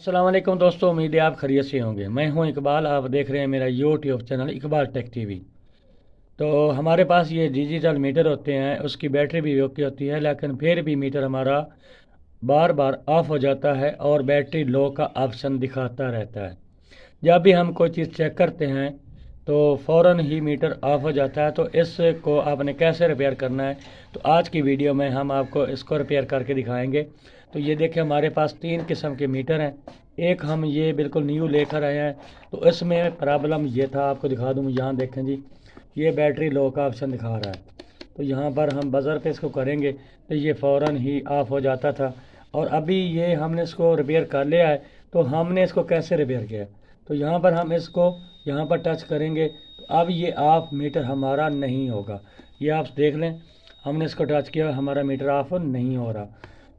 अस्सलाम वालेकुम दोस्तों, उम्मीद है आप खैरियत से होंगे। मैं हूं इकबाल, आप देख रहे हैं मेरा YouTube channel Iqbal tech TV. तो हमारे पास ये डिजिटल मीटर होते हैं, उसकी बैटरी भी ओके होती है, लेकिन फिर भी मीटर हमारा बार बार ऑफ हो जाता है और बैटरी लो का ऑप्शन दिखाता रहता है। जब भी हम कोई चीज़ चेक करते हैं तो फ़ौरन ही मीटर ऑफ हो जाता है। तो इसको आपने कैसे रिपेयर करना है, तो आज की वीडियो में हम आपको इसको रिपेयर करके दिखाएंगे। तो ये देखिए, हमारे पास 3 किस्म के मीटर हैं। एक हम ये बिल्कुल न्यू लेकर आए हैं, तो इसमें प्रॉब्लम ये था, आपको दिखा दूँ। यहाँ देखें जी, ये बैटरी लो का ऑप्शन दिखा रहा है। तो यहाँ पर हम बज़र पे इसको करेंगे तो ये फ़ौरन ही ऑफ हो जाता था। और अभी ये हमने इसको रिपेयर कर लिया है। तो हमने इसको कैसे रिपेयर किया, तो यहाँ पर हम इसको यहाँ पर टच करेंगे तो अब ये ऑफ मीटर हमारा नहीं होगा। ये आप देख लें, हमने इसको टच किया, हमारा मीटर ऑफ नहीं हो रहा।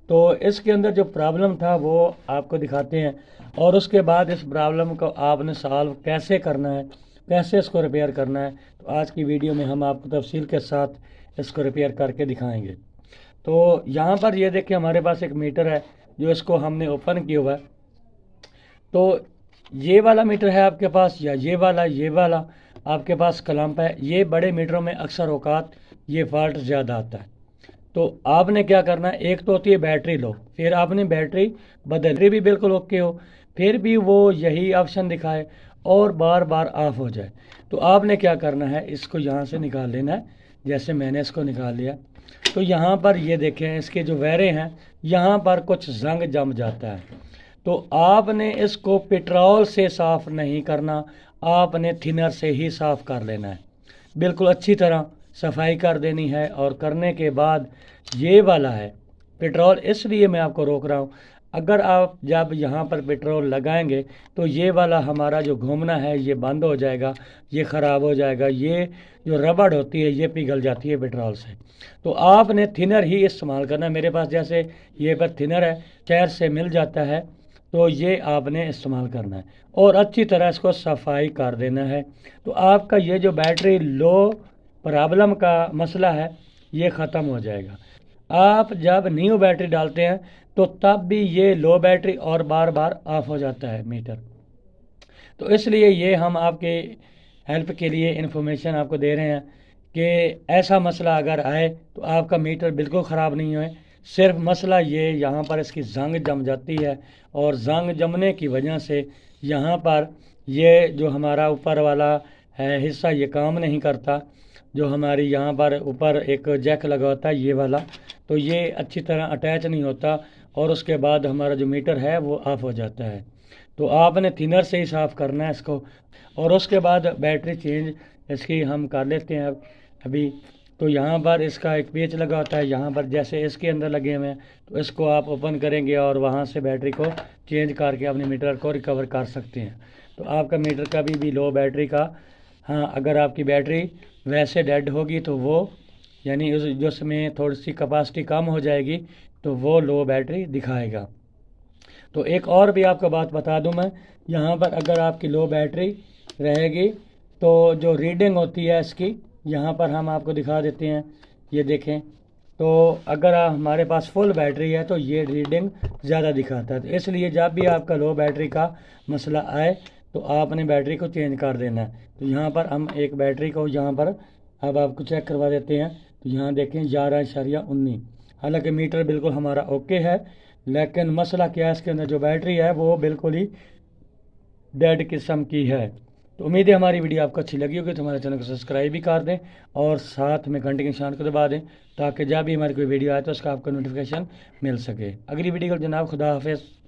तो इसके अंदर जो प्रॉब्लम था वो आपको दिखाते हैं, और उसके बाद इस प्रॉब्लम को आपने सॉल्व कैसे करना है, कैसे इसको रिपेयर करना है, तो आज की वीडियो में हम आपको तफसील के साथ इसको रिपेयर करके दिखाएंगे। तो यहाँ पर ये देखिए, हमारे पास एक मीटर है जो इसको हमने ओपन किया हुआ है। तो ये वाला मीटर है आपके पास, या ये वाला आपके पास क्लैंप है। ये बड़े मीटरों में अक्सर औकात ये फॉल्ट ज़्यादा आता है। तो आपने क्या करना है, एक तो होती है बैटरी लो, फिर आपने बैटरी बदल भी बिल्कुल ओके हो, फिर भी वो यही ऑप्शन दिखाए और बार बार ऑफ हो जाए। तो आपने क्या करना है, इसको यहाँ से निकाल लेना है। जैसे मैंने इसको निकाल लिया, तो यहाँ पर ये देखें, इसके जो वायरे हैं यहाँ पर कुछ जंग जम जाता है। तो आपने इसको पेट्रोल से साफ़ नहीं करना, आपने थिनर से ही साफ़ कर लेना है। बिल्कुल अच्छी तरह सफाई कर देनी है। और करने के बाद ये वाला है पेट्रोल, इसलिए मैं आपको रोक रहा हूँ। अगर आप जब यहाँ पर पेट्रोल लगाएंगे तो ये वाला हमारा जो घूमना है ये बंद हो जाएगा, ये ख़राब हो जाएगा। ये जो रबड़ होती है ये पिघल जाती है पेट्रोल से। तो आपने थिनर ही इस्तेमाल करना है। मेरे पास जैसे ये पर थिनर है, शहर से मिल जाता है, तो ये आपने इस्तेमाल करना है और अच्छी तरह इसको सफाई कर देना है। तो आपका ये जो बैटरी लो प्रॉब्लम का मसला है ये ख़त्म हो जाएगा। आप जब न्यू बैटरी डालते हैं तो तब भी ये लो बैटरी और बार बार ऑफ हो जाता है मीटर। तो इसलिए ये हम आपके हेल्प के लिए इन्फॉर्मेशन आपको दे रहे हैं कि ऐसा मसला अगर आए तो आपका मीटर बिल्कुल ख़राब नहीं होए। सिर्फ मसला ये यहाँ पर इसकी जंग जम जाती है, और जंग जमने की वजह से यहाँ पर ये जो हमारा ऊपर वाला है हिस्सा ये काम नहीं करता। जो हमारी यहाँ पर ऊपर एक जैक लगा होता है ये वाला, तो ये अच्छी तरह अटैच नहीं होता और उसके बाद हमारा जो मीटर है वो ऑफ हो जाता है। तो आपने थिनर से ही साफ़ करना है इसको। और उसके बाद बैटरी चेंज इसकी हम कर लेते हैं अभी। तो यहाँ पर इसका एक पेच लगा होता है, यहाँ पर जैसे इसके अंदर लगे हुए हैं, तो इसको आप ओपन करेंगे और वहाँ से बैटरी को चेंज करके अपने मीटर को रिकवर कर सकते हैं। तो आपका मीटर कभी भी लो बैटरी का, हाँ अगर आपकी बैटरी वैसे डेड होगी तो वो यानी उस जिसमें थोड़ी सी कैपेसिटी कम हो जाएगी तो वो लो बैटरी दिखाएगा। तो एक और भी आपको बात बता दूं मैं, यहाँ पर अगर आपकी लो बैटरी रहेगी तो जो रीडिंग होती है इसकी, यहाँ पर हम आपको दिखा देते हैं। ये देखें, तो अगर हमारे पास फुल बैटरी है तो ये रीडिंग ज़्यादा दिखाता है। तो इसलिए जब भी आपका लो बैटरी का मसला आए तो आपने बैटरी को चेंज कर देना है। तो यहाँ पर हम एक बैटरी को यहाँ पर अब आपको चेक करवा देते हैं। तो यहाँ देखें 11.19, हालांकि मीटर बिल्कुल हमारा ओके है, लेकिन मसला क्या है, इसके अंदर जो बैटरी है वो बिल्कुल ही डेड किस्म की है। तो उम्मीद है हमारी वीडियो आपको अच्छी लगी होगी। तो हमारे चैनल को सब्सक्राइब भी कर दें और साथ में घंटे के निशान को दबा दें, ताकि जब भी हमारी कोई वीडियो आए तो उसका आपको नोटिफिकेशन मिल सके। अगली वीडियो को जनाब, खुदा हाफिज़।